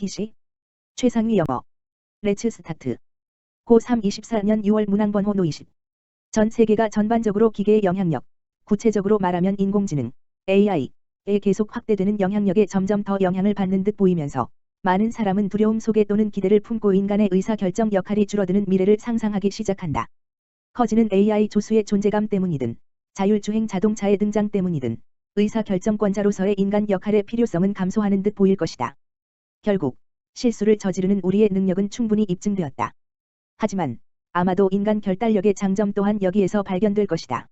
MTC 최상위 영어 렛츠 스타트 고3 24년 6월 문항번호 노 20 전 세계가 전반적으로 기계의 영향력, 구체적으로 말하면 인공지능, AI에 계속 확대되는 영향력에 점점 더 영향을 받는 듯 보이면서 많은 사람은 두려움 속에 또는 기대를 품고 인간의 의사결정 역할이 줄어드는 미래를 상상하기 시작한다. 커지는 AI 조수의 존재감 때문이든 자율주행 자동차의 등장 때문이든 의사결정권자로서의 인간 역할의 필요성은 감소하는 듯 보일 것이다. 결국 실수를 저지르는 우리의 능력은 충분히 입증되었다. 하지만 아마도 인간 결단력의 장점 또한 여기에서 발견될 것이다.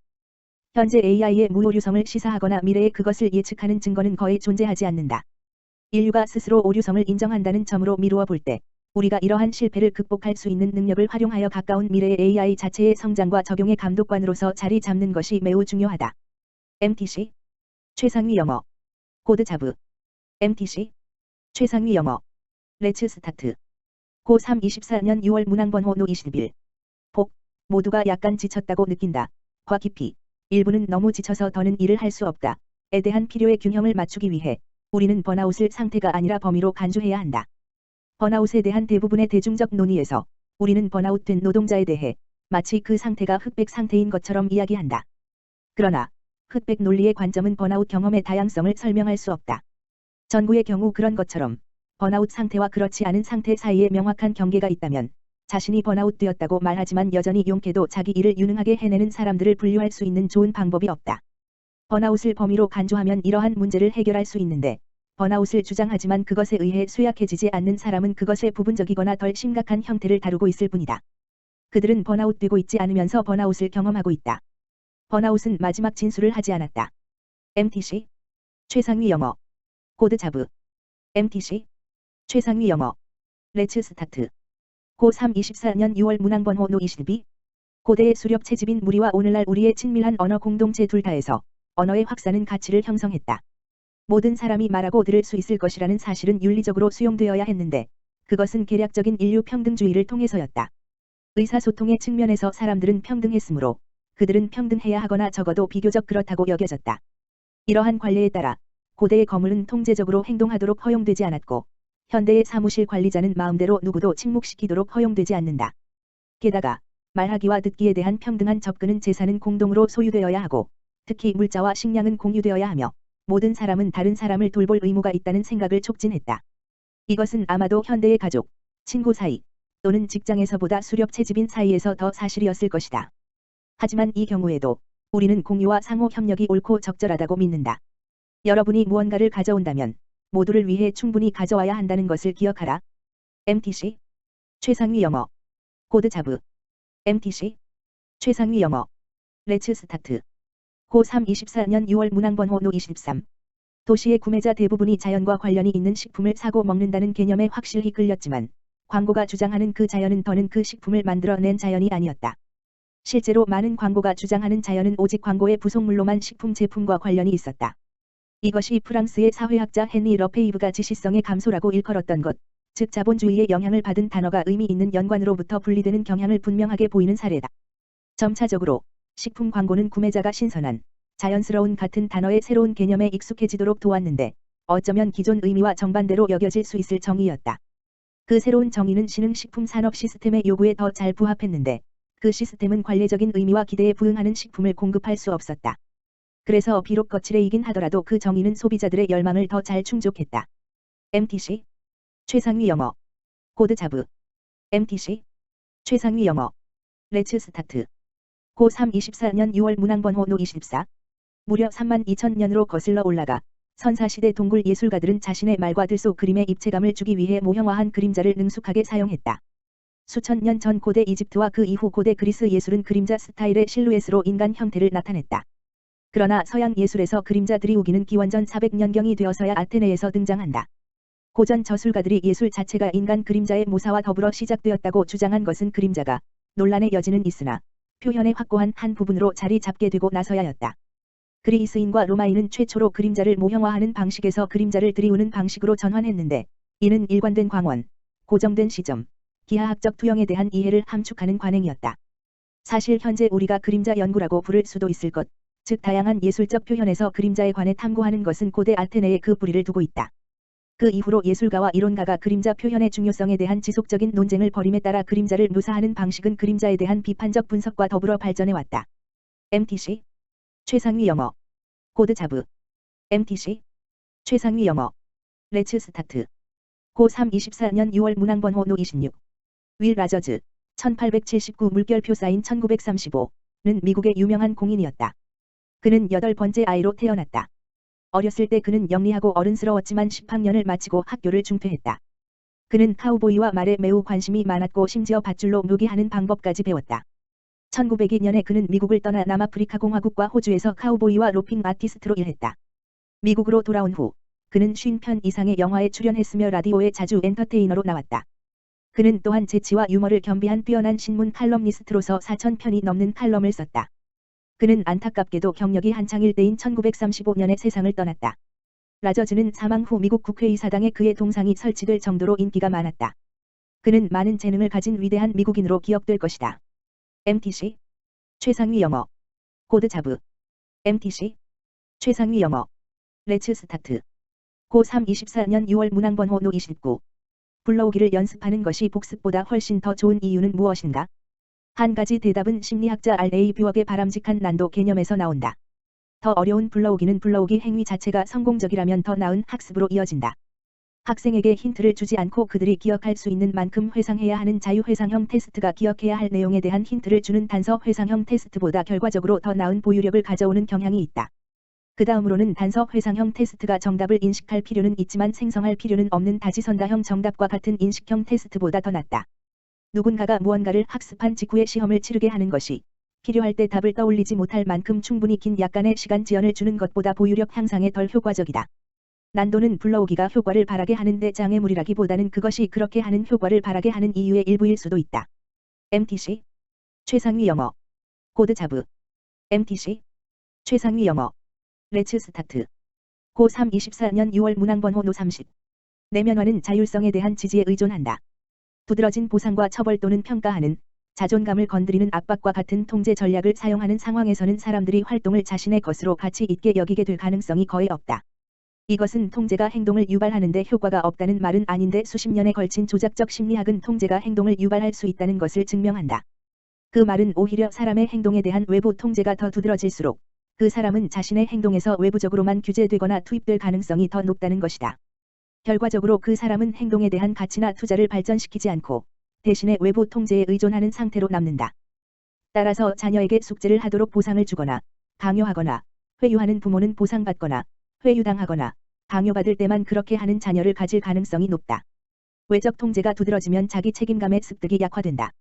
현재 AI의 무오류성을 시사하거나 미래에 그것을 예측하는 증거는 거의 존재하지 않는다. 인류가 스스로 오류성을 인정한다는 점으로 미루어 볼 때 우리가 이러한 실패를 극복할 수 있는 능력을 활용하여 가까운 미래의 AI 자체의 성장과 적용의 감독관으로서 자리 잡는 것이 매우 중요하다. MTC 최상위 영어 코드 자브 MTC 최상위 영어 렛츠 스타트 고3 24년 6월 문항번호 노 21 복 모두가 약간 지쳤다고 느낀다. 과 깊이 일부는 너무 지쳐서 더는 일을 할 수 없다. 에 대한 필요의 균형을 맞추기 위해 우리는 번아웃을 상태가 아니라 범위로 간주해야 한다. 번아웃에 대한 대부분의 대중적 논의에서 우리는 번아웃된 노동자에 대해 마치 그 상태가 흑백 상태인 것처럼 이야기한다. 그러나 흑백 논리의 관점은 번아웃 경험의 다양성을 설명할 수 없다. 전구의 경우 그런 것처럼 번아웃 상태와 그렇지 않은 상태 사이에 명확한 경계가 있다면 자신이 번아웃되었다고 말하지만 여전히 용케도 자기 일을 유능하게 해내는 사람들을 분류할 수 있는 좋은 방법이 없다. 번아웃을 범위로 간주하면 이러한 문제를 해결할 수 있는데 번아웃을 주장하지만 그것에 의해 쇠약해지지 않는 사람은 그것의 부분적이거나 덜 심각한 형태를 다루고 있을 뿐이다. 그들은 번아웃되고 있지 않으면서 번아웃을 경험하고 있다. 번아웃은 마지막 진술을 하지 않았다. MTC 최상위 영어 코드 자브 MTC 최상위 영어 렛츠 스타트 고3 24년 6월 문항번호 노 22 고대의 수렵 채집인 무리와 오늘날 우리의 친밀한 언어 공동체 둘 다에서 언어의 확산은 가치를 형성했다. 모든 사람이 말하고 들을 수 있을 것이라는 사실은 윤리적으로 수용되어야 했는데 그것은 계략적인 인류 평등주의를 통해서였다. 의사소통의 측면에서 사람들은 평등했으므로 그들은 평등해야 하거나 적어도 비교적 그렇다고 여겨졌다. 이러한 관례에 따라 고대의 거물은 통제적으로 행동하도록 허용되지 않았고 현대의 사무실 관리자는 마음대로 누구도 침묵시키도록 허용되지 않는다. 게다가 말하기와 듣기에 대한 평등한 접근은 재산은 공동으로 소유되어야 하고 특히 물자와 식량은 공유되어야 하며 모든 사람은 다른 사람을 돌볼 의무가 있다는 생각을 촉진했다. 이것은 아마도 현대의 가족, 친구 사이 또는 직장에서보다 수렵 채집인 사이에서 더 사실이었을 것이다. 하지만 이 경우에도 우리는 공유와 상호 협력이 옳고 적절하다고 믿는다. 여러분이 무언가를 가져온다면 모두를 위해 충분히 가져와야 한다는 것을 기억하라. MTC 최상위 영어 코드 자브 MTC 최상위 영어 렛츠 스타트 고3 24년 6월 문항번호 노 23 도시의 구매자 대부분이 자연과 관련이 있는 식품을 사고 먹는다는 개념에 확실히 끌렸지만 광고가 주장하는 그 자연은 더는 그 식품을 만들어낸 자연이 아니었다. 실제로 많은 광고가 주장하는 자연은 오직 광고의 부속물로만 식품 제품과 관련이 있었다. 이것이 프랑스의 사회학자 헨리 러페이브가 지시성의 감소라고 일컬었던 것, 즉 자본주의의 영향을 받은 단어가 의미 있는 연관으로부터 분리되는 경향을 분명하게 보이는 사례다. 점차적으로 식품 광고는 구매자가 신선한, 자연스러운 같은 단어의 새로운 개념에 익숙해지도록 도왔는데 어쩌면 기존 의미와 정반대로 여겨질 수 있을 정의였다. 그 새로운 정의는 신흥식품 산업 시스템의 요구에 더 잘 부합했는데 그 시스템은 관례적인 의미와 기대에 부응하는 식품을 공급할 수 없었다. 그래서 비록 거칠해이긴 하더라도 그 정의는 소비자들의 열망을 더 잘 충족했다. MTC 최상위 영어 코드 자브 MTC 최상위 영어 렛츠 스타트 고3 24년 6월 문항번호 노 24 무려 32,000년으로 거슬러 올라가 선사시대 동굴 예술가들은 자신의 말과 들소 그림에 입체감을 주기 위해 모형화한 그림자를 능숙하게 사용했다. 수천 년 전 고대 이집트와 그 이후 고대 그리스 예술은 그림자 스타일의 실루엣으로 인간 형태를 나타냈다. 그러나 서양 예술에서 그림자 들이우기는 기원전 400년경이 되어서야 아테네에서 등장한다. 고전 저술가들이 예술 자체가 인간 그림자의 모사와 더불어 시작되었다고 주장한 것은 그림자가 논란의 여지는 있으나 표현의 확고한 한 부분으로 자리 잡게 되고 나서야였다. 그리스인과 로마인은 최초로 그림자를 모형화하는 방식에서 그림자를 들이우는 방식으로 전환했는데 이는 일관된 광원, 고정된 시점, 기하학적 투영에 대한 이해를 함축하는 관행이었다. 사실 현재 우리가 그림자 연구라고 부를 수도 있을 것, 즉 다양한 예술적 표현에서 그림자에 관해 탐구하는 것은 고대 아테네에 그 뿌리를 두고 있다. 그 이후로 예술가와 이론가가 그림자 표현의 중요성에 대한 지속적인 논쟁을 벌임에 따라 그림자를 묘사하는 방식은 그림자에 대한 비판적 분석과 더불어 발전해왔다. MTC 최상위 영어 코드 자브 MTC 최상위 영어 레츠 스타트 고3 24년 6월 문항번호 노 26 윌 라저즈 1879 물결표 사인 1935는 미국의 유명한 공인이었다. 그는 8번째 아이로 태어났다. 어렸을 때 그는 영리하고 어른스러웠지만 10학년을 마치고 학교를 중퇴했다. 그는 카우보이와 말에 매우 관심이 많았고 심지어 밧줄로 묘기하는 방법까지 배웠다. 1902년에 그는 미국을 떠나 남아프리카 공화국과 호주에서 카우보이와 로핑 아티스트로 일했다. 미국으로 돌아온 후 그는 50편 이상의 영화에 출연했으며 라디오에 자주 엔터테이너로 나왔다. 그는 또한 재치와 유머를 겸비한 뛰어난 신문 칼럼니스트로서 4,000편이 넘는 칼럼을 썼다. 그는 안타깝게도 경력이 한창일 때인 1935년에 세상을 떠났다. 라저즈는 사망 후 미국 국회의사당에 그의 동상이 설치될 정도로 인기가 많았다. 그는 많은 재능을 가진 위대한 미국인으로 기억될 것이다. MTC 최상위 영어 코드 자브 MTC 최상위 영어 레츠 스타트 고3 24년 6월 문항번호 노 29 불러오기를 연습하는 것이 복습보다 훨씬 더 좋은 이유는 무엇인가? 한 가지 대답은 심리학자 R.A. 뷰억의 바람직한 난도 개념에서 나온다. 더 어려운 불러오기는 불러오기 행위 자체가 성공적이라면 더 나은 학습으로 이어진다. 학생에게 힌트를 주지 않고 그들이 기억할 수 있는 만큼 회상해야 하는 자유회상형 테스트가 기억해야 할 내용에 대한 힌트를 주는 단서 회상형 테스트보다 결과적으로 더 나은 보유력을 가져오는 경향이 있다. 그 다음으로는 단서 회상형 테스트가 정답을 인식할 필요는 있지만 생성할 필요는 없는 다지선다형 정답과 같은 인식형 테스트보다 더 낫다. 누군가가 무언가를 학습한 직후에 시험을 치르게 하는 것이 필요할 때 답을 떠올리지 못할 만큼 충분히 긴 약간의 시간 지연을 주는 것보다 보유력 향상에 덜 효과적이다. 난도는 불러오기가 효과를 바라게 하는데 장애물이라기보다는 그것이 그렇게 하는 효과를 바라게 하는 이유의 일부일 수도 있다. MTC 최상위 영어 코드 자브 MTC 최상위 영어 레츠 스타트 고3 24년 6월 문항번호 노 30 내면화는 자율성에 대한 지지에 의존한다. 두드러진 보상과 처벌 또는 평가하는 자존감을 건드리는 압박과 같은 통제 전략을 사용하는 상황에서는 사람들이 활동을 자신의 것으로 가치 있게 여기게 될 가능성이 거의 없다. 이것은 통제가 행동을 유발하는데 효과가 없다는 말은 아닌데 수십 년에 걸친 조작적 심리학은 통제가 행동을 유발할 수 있다는 것을 증명한다. 그 말은 오히려 사람의 행동에 대한 외부 통제가 더 두드러질수록 그 사람은 자신의 행동에서 외부적으로만 규제되거나 투입될 가능성이 더 높다는 것이다. 결과적으로 그 사람은 행동에 대한 가치나 투자를 발전시키지 않고 대신에 외부 통제에 의존하는 상태로 남는다. 따라서 자녀에게 숙제를 하도록 보상을 주거나 강요하거나 회유하는 부모는 보상받거나 회유당하거나 강요받을 때만 그렇게 하는 자녀를 가질 가능성이 높다. 외적 통제가 두드러지면 자기 책임감의 습득이 약화된다.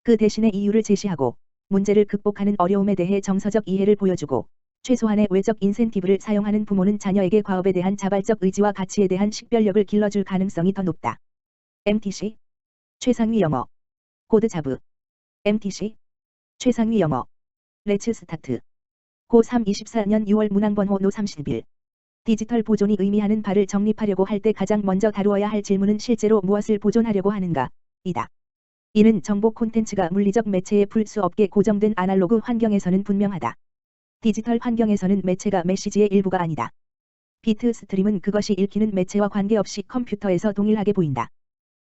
그 대신에 이유를 제시하고 문제를 극복하는 어려움에 대해 정서적 이해를 보여주고 최소한의 외적 인센티브를 사용하는 부모는 자녀에게 과업에 대한 자발적 의지와 가치에 대한 식별력을 길러줄 가능성이 더 높다. MTC 최상위 영어 코드 자브 MTC 최상위 영어 레츠 스타트 고3 24년 6월 문항번호 노 31 디지털 보존이 의미하는 바를 정립하려고 할 때 가장 먼저 다루어야 할 질문은 실제로 무엇을 보존하려고 하는가 이다. 이는 정보 콘텐츠가 물리적 매체에 풀 수 없게 고정된 아날로그 환경에서는 분명하다. 디지털 환경에서는 매체가 메시지의 일부가 아니다. 비트 스트림은 그것이 읽히는 매체와 관계없이 컴퓨터에서 동일하게 보인다.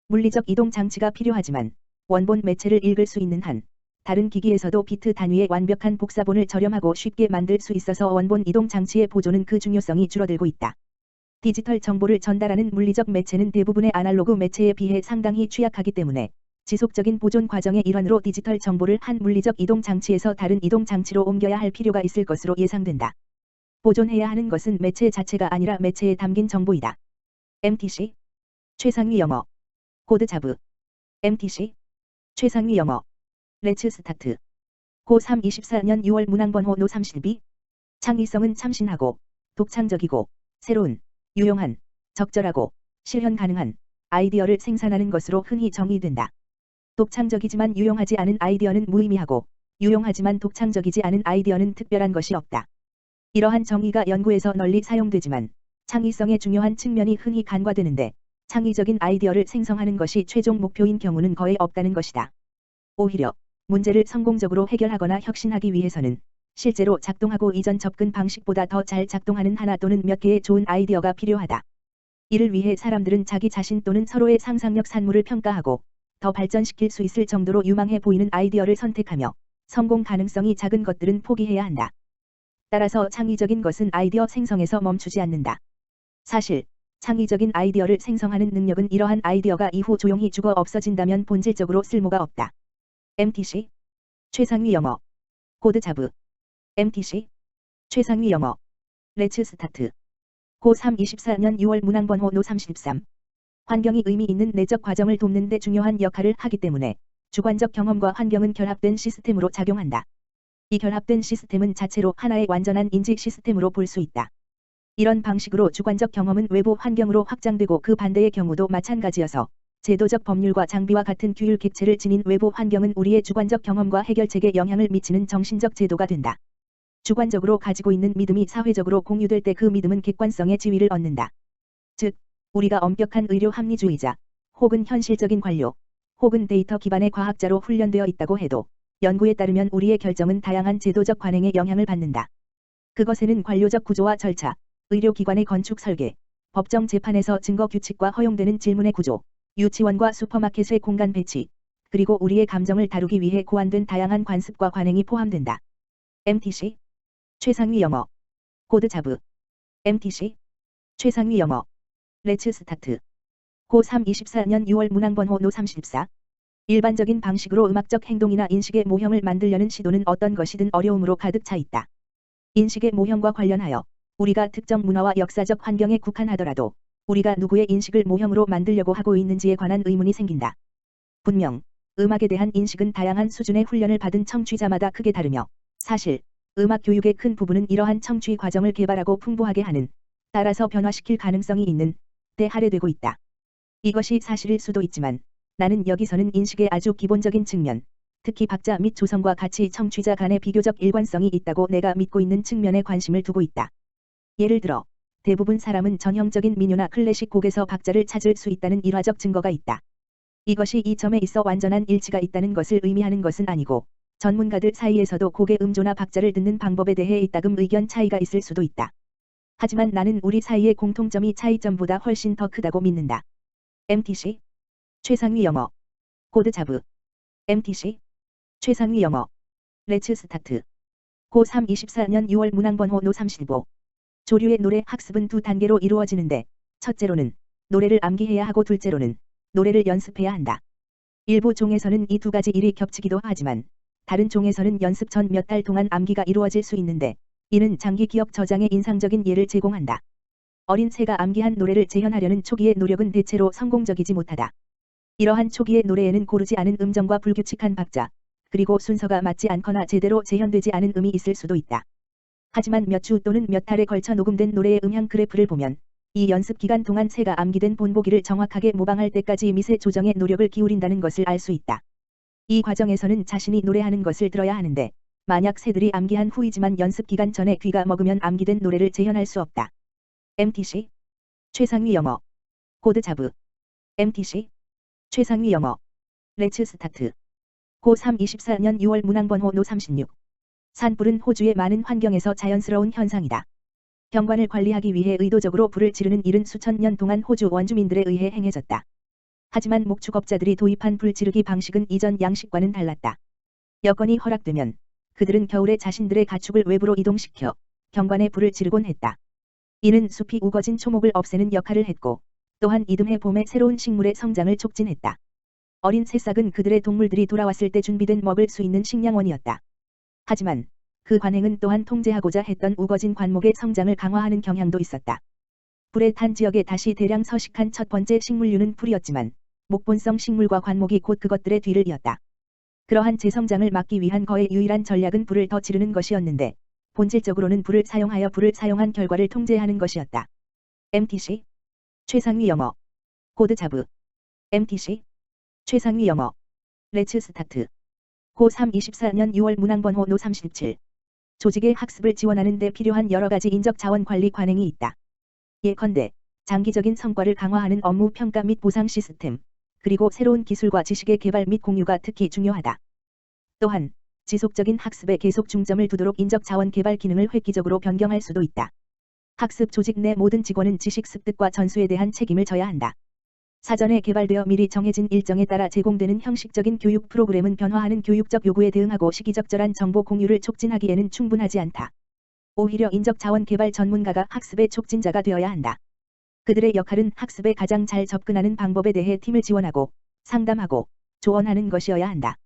물리적 이동 장치가 필요하지만 원본 매체를 읽을 수 있는 한 다른 기기에서도 비트 단위의 완벽한 복사본을 저렴하고 쉽게 만들 수 있어서 원본 이동 장치의 보존은 그 중요성이 줄어들고 있다. 디지털 정보를 전달하는 물리적 매체는 대부분의 아날로그 매체에 비해 상당히 취약하기 때문에 지속적인 보존 과정의 일환으로 디지털 정보를 한 물리적 이동 장치에서 다른 이동 장치로 옮겨야 할 필요가 있을 것으로 예상된다. 보존해야 하는 것은 매체 자체가 아니라 매체에 담긴 정보이다. MTC 최상위 영어 코드 자브 MTC 최상위 영어 레츠 스타트 고3 24년 6월 문항번호 노 32 창의성은 참신하고 독창적이고 새로운, 유용한, 적절하고 실현 가능한 아이디어를 생산하는 것으로 흔히 정의된다. 독창적이지만 유용하지 않은 아이디어는 무의미하고 유용하지만 독창적이지 않은 아이디어는 특별한 것이 없다. 이러한 정의가 연구에서 널리 사용되지만 창의성의 중요한 측면이 흔히 간과되는데 창의적인 아이디어를 생성하는 것이 최종 목표인 경우는 거의 없다는 것이다. 오히려 문제를 성공적으로 해결하거나 혁신하기 위해서는 실제로 작동하고 이전 접근 방식보다 더 잘 작동하는 하나 또는 몇 개의 좋은 아이디어가 필요하다. 이를 위해 사람들은 자기 자신 또는 서로의 상상력 산물을 평가하고 더 발전시킬 수 있을 정도로 유망해 보이는 아이디어를 선택하며 성공 가능성이 작은 것들은 포기해야 한다. 따라서 창의적인 것은 아이디어 생성에서 멈추지 않는다. 사실 창의적인 아이디어를 생성하는 능력은 이러한 아이디어가 이후 조용히 죽어 없어진다면 본질적으로 쓸모가 없다. MTC 최상위 영어 코드 자브 MTC 최상위 영어 렛츠 스타트 고3 24년 6월 문항번호 노 33 환경이 의미 있는 내적 과정을 돕는 데 중요한 역할을 하기 때문에 주관적 경험과 환경은 결합된 시스템으로 작용한다. 이 결합된 시스템은 자체로 하나의 완전한 인지 시스템으로 볼 수 있다. 이런 방식으로 주관적 경험은 외부 환경으로 확장되고 그 반대의 경우도 마찬가지여서 제도적 법률과 장비와 같은 규율 객체를 지닌 외부 환경은 우리의 주관적 경험과 해결책에 영향을 미치는 정신적 제도가 된다. 주관적으로 가지고 있는 믿음이 사회적으로 공유될 때 그 믿음은 객관성의 지위를 얻는다. 즉, 우리가 엄격한 의료 합리주의자, 혹은 현실적인 관료, 혹은 데이터 기반의 과학자로 훈련되어 있다고 해도 연구에 따르면 우리의 결정은 다양한 제도적 관행에 영향을 받는다. 그것에는 관료적 구조와 절차, 의료기관의 건축 설계, 법정 재판에서 증거 규칙과 허용되는 질문의 구조, 유치원과 슈퍼마켓의 공간 배치, 그리고 우리의 감정을 다루기 위해 고안된 다양한 관습과 관행이 포함된다. MTC 최상위 영어 코드 자브 MTC 최상위 영어 렛츠 스타트 고3 24년 6월 문항번호 노 34 일반적인 방식으로 음악적 행동이나 인식의 모형을 만들려는 시도는 어떤 것이든 어려움으로 가득 차 있다. 인식의 모형과 관련하여 우리가 특정 문화와 역사적 환경에 국한하더라도 우리가 누구의 인식을 모형으로 만들려고 하고 있는지에 관한 의문이 생긴다. 분명, 음악에 대한 인식은 다양한 수준의 훈련을 받은 청취자마다 크게 다르며 사실 음악 교육의 큰 부분은 이러한 청취 과정을 개발하고 풍부하게 하는, 따라서 변화시킬 가능성이 있는 데 할애되고 있다. 이것이 사실일 수도 있지만 나는 여기서는 인식의 아주 기본적인 측면, 특히 박자 및 조성과 같이 청취자 간의 비교적 일관성이 있다고 내가 믿고 있는 측면에 관심을 두고 있다. 예를 들어 대부분 사람은 전형적인 민요나 클래식 곡에서 박자를 찾을 수 있다는 일화적 증거가 있다. 이것이 이 점에 있어 완전한 일치가 있다는 것을 의미하는 것은 아니고 전문가들 사이에서도 곡의 음조나 박자를 듣는 방법에 대해 이따금 의견 차이가 있을 수도 있다. 하지만 나는 우리 사이의 공통점이 차이점보다 훨씬 더 크다고 믿는다. MTC 최상위 영어 코드 자브 MTC 최상위 영어 렛츠 스타트 고3 24년 6월 문항번호 노 35 조류의 노래 학습은 두 단계로 이루어지는데 첫째로는 노래를 암기해야 하고 둘째로는 노래를 연습해야 한다. 일부 종에서는 이 두 가지 일이 겹치기도 하지만 다른 종에서는 연습 전 몇 달 동안 암기가 이루어질 수 있는데 이는 장기 기억 저장의 인상적인 예를 제공한다. 어린 새가 암기한 노래를 재현하려는 초기의 노력은 대체로 성공적이지 못하다. 이러한 초기의 노래에는 고르지 않은 음정과 불규칙한 박자, 그리고 순서가 맞지 않거나 제대로 재현되지 않은 음이 있을 수도 있다. 하지만 몇 주 또는 몇 달에 걸쳐 녹음된 노래의 음향 그래프를 보면 이 연습 기간 동안 새가 암기된 본보기를 정확하게 모방할 때까지 미세 조정에 노력을 기울인다는 것을 알 수 있다. 이 과정에서는 자신이 노래하는 것을 들어야 하는데 만약 새들이 암기한 후이지만 연습 기간 전에 귀가 먹으면 암기된 노래를 재현할 수 없다. MTC 최상위 영어 코드 자브 MTC 최상위 영어 렛츠 스타트 고3 24년 6월 문항번호 노 36 산불은 호주의 많은 환경에서 자연스러운 현상이다. 경관을 관리하기 위해 의도적으로 불을 지르는 일은 수천 년 동안 호주 원주민들에 의해 행해졌다. 하지만 목축업자들이 도입한 불 지르기 방식은 이전 양식과는 달랐다. 여건이 허락되면 그들은 겨울에 자신들의 가축을 외부로 이동시켜 경관에 불을 지르곤 했다. 이는 숲이 우거진 초목을 없애는 역할을 했고 또한 이듬해 봄에 새로운 식물의 성장을 촉진했다. 어린 새싹은 그들의 동물들이 돌아왔을 때 준비된 먹을 수 있는 식량원이었다. 하지만 그 관행은 또한 통제하고자 했던 우거진 관목의 성장을 강화하는 경향도 있었다. 불에 탄 지역에 다시 대량 서식한 첫 번째 식물류는 풀이었지만 목본성 식물과 관목이 곧 그것들의 뒤를 이었다. 그러한 재성장을 막기 위한 거의 유일한 전략은 불을 더 지르는 것이었는데 본질적으로는 불을 사용하여 불을 사용한 결과를 통제하는 것이었다. MTC 최상위 영어 코드 자브 MTC 최상위 영어 렛츠 스타트 고3 24년 6월 문항번호 노 37 조직의 학습을 지원하는 데 필요한 여러 가지 인적 자원 관리 관행이 있다. 예컨대 장기적인 성과를 강화하는 업무 평가 및 보상 시스템, 그리고 새로운 기술과 지식의 개발 및 공유가 특히 중요하다. 또한 지속적인 학습에 계속 중점을 두도록 인적 자원 개발 기능을 획기적으로 변경할 수도 있다. 학습 조직 내 모든 직원은 지식 습득과 전수에 대한 책임을 져야 한다. 사전에 개발되어 미리 정해진 일정에 따라 제공되는 형식적인 교육 프로그램은 변화하는 교육적 요구에 대응하고 시기적절한 정보 공유를 촉진하기에는 충분하지 않다. 오히려 인적 자원 개발 전문가가 학습의 촉진자가 되어야 한다. 그들의 역할은 학습에 가장 잘 접근하는 방법에 대해 팀을 지원하고 상담하고 조언하는 것이어야 한다.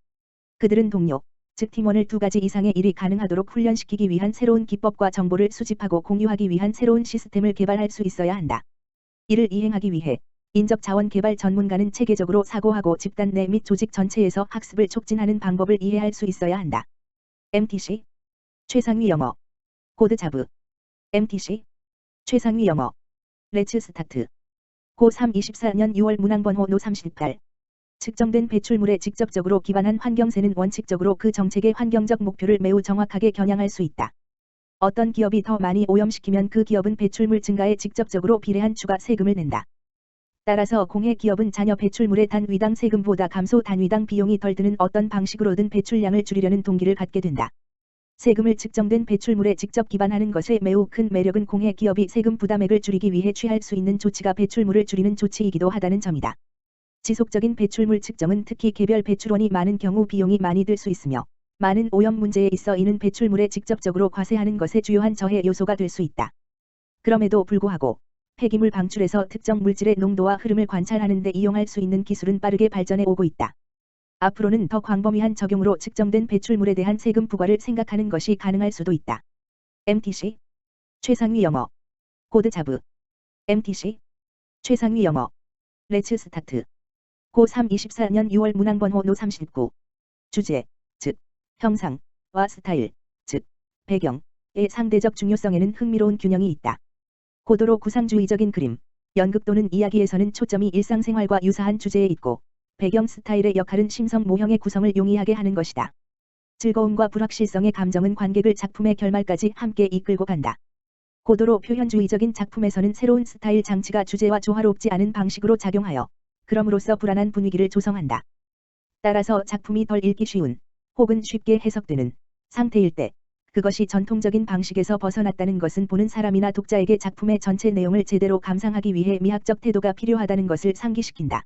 그들은 동료, 즉 팀원을 2가지 이상의 일이 가능하도록 훈련시키기 위한 새로운 기법과 정보를 수집하고 공유하기 위한 새로운 시스템을 개발할 수 있어야 한다. 이를 이행하기 위해 인적 자원 개발 전문가는 체계적으로 사고하고 집단 내 및 조직 전체에서 학습을 촉진하는 방법을 이해할 수 있어야 한다. MTC 최상위 영어 코드 자브 MTC 최상위 영어 레츠 스타트 고3 24년 6월 문항번호 노 38 측정된 배출물에 직접적으로 기반한 환경세는 원칙적으로 그 정책의 환경적 목표를 매우 정확하게 겨냥할 수 있다. 어떤 기업이 더 많이 오염시키면 그 기업은 배출물 증가에 직접적으로 비례한 추가 세금을 낸다. 따라서 공해 기업은 잔여 배출물의 단위당 세금보다 감소 단위당 비용이 덜 드는 어떤 방식으로든 배출량을 줄이려는 동기를 갖게 된다. 세금을 측정된 배출물에 직접 기반하는 것의 매우 큰 매력은 공해 기업이 세금 부담액을 줄이기 위해 취할 수 있는 조치가 배출물을 줄이는 조치이기도 하다는 점이다. 지속적인 배출물 측정은 특히 개별 배출원이 많은 경우 비용이 많이 들 수 있으며 많은 오염 문제에 있어 이는 배출물에 직접적으로 과세하는 것의 주요한 저해 요소가 될 수 있다. 그럼에도 불구하고 폐기물 방출에서 특정 물질의 농도와 흐름을 관찰하는 데 이용할 수 있는 기술은 빠르게 발전해 오고 있다. 앞으로는 더 광범위한 적용으로 측정된 배출물에 대한 세금 부과를 생각하는 것이 가능할 수도 있다. MTC 최상위 영어 코드 자브 MTC 최상위 영어 레츠 스타트 고3 24년 6월 문항번호 노 39 주제, 즉 형상과 스타일, 즉 배경의 상대적 중요성에는 흥미로운 균형이 있다. 고도로 구상주의적인 그림, 연극 또는 이야기에서는 초점이 일상생활과 유사한 주제에 있고 배경 스타일의 역할은 심성 모형의 구성을 용이하게 하는 것이다. 즐거움과 불확실성의 감정은 관객을 작품의 결말까지 함께 이끌고 간다. 고도로 표현주의적인 작품에서는 새로운 스타일 장치가 주제와 조화롭지 않은 방식으로 작용하여 그럼으로써 불안한 분위기를 조성한다. 따라서 작품이 덜 읽기 쉬운 혹은 쉽게 해석되는 상태일 때 그것이 전통적인 방식에서 벗어났다는 것은 보는 사람이나 독자에게 작품의 전체 내용을 제대로 감상하기 위해 미학적 태도가 필요하다는 것을 상기시킨다.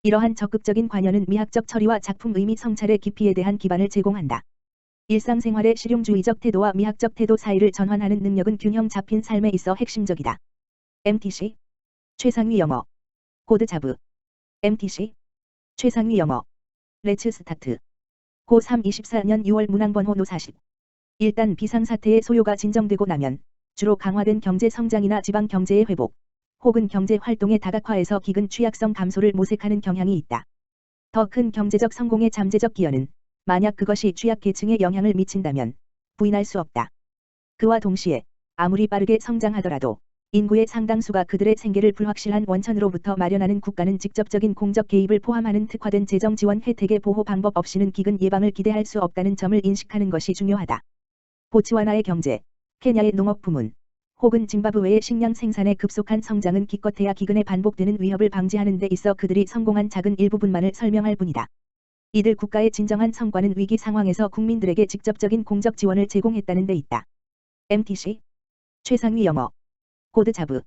이러한 적극적인 관여는 미학적 처리와 작품 의미 성찰의 깊이에 대한 기반을 제공한다. 일상생활의 실용주의적 태도와 미학적 태도 사이를 전환하는 능력은 균형 잡힌 삶에 있어 핵심적이다. MTC 최상위 영어 코드 자브 MTC 최상위 영어 레츠 스타트 고3 24년 6월 문항번호 노 40 일단 비상사태의 소요가 진정되고 나면 주로 강화된 경제 성장이나 지방 경제의 회복 혹은 경제 활동의 다각화에서 기근 취약성 감소를 모색하는 경향이 있다. 더 큰 경제적 성공의 잠재적 기여는 만약 그것이 취약계층에 영향을 미친다면 부인할 수 없다. 그와 동시에 아무리 빠르게 성장하더라도 인구의 상당수가 그들의 생계를 불확실한 원천으로부터 마련하는 국가는 직접적인 공적 개입을 포함하는 특화된 재정 지원 혜택의 보호 방법 없이는 기근 예방을 기대할 수 없다는 점을 인식하는 것이 중요하다. 보츠와나의 경제, 케냐의 농업 부문, 혹은 짐바브웨의 식량 생산의 급속한 성장은 기껏해야 기근에 반복되는 위협을 방지하는 데 있어 그들이 성공한 작은 일부분만을 설명할 뿐이다. 이들 국가의 진정한 성과는 위기 상황에서 국민들에게 직접적인 공적 지원을 제공했다는 데 있다. MTC 최상위 영어 코드 자브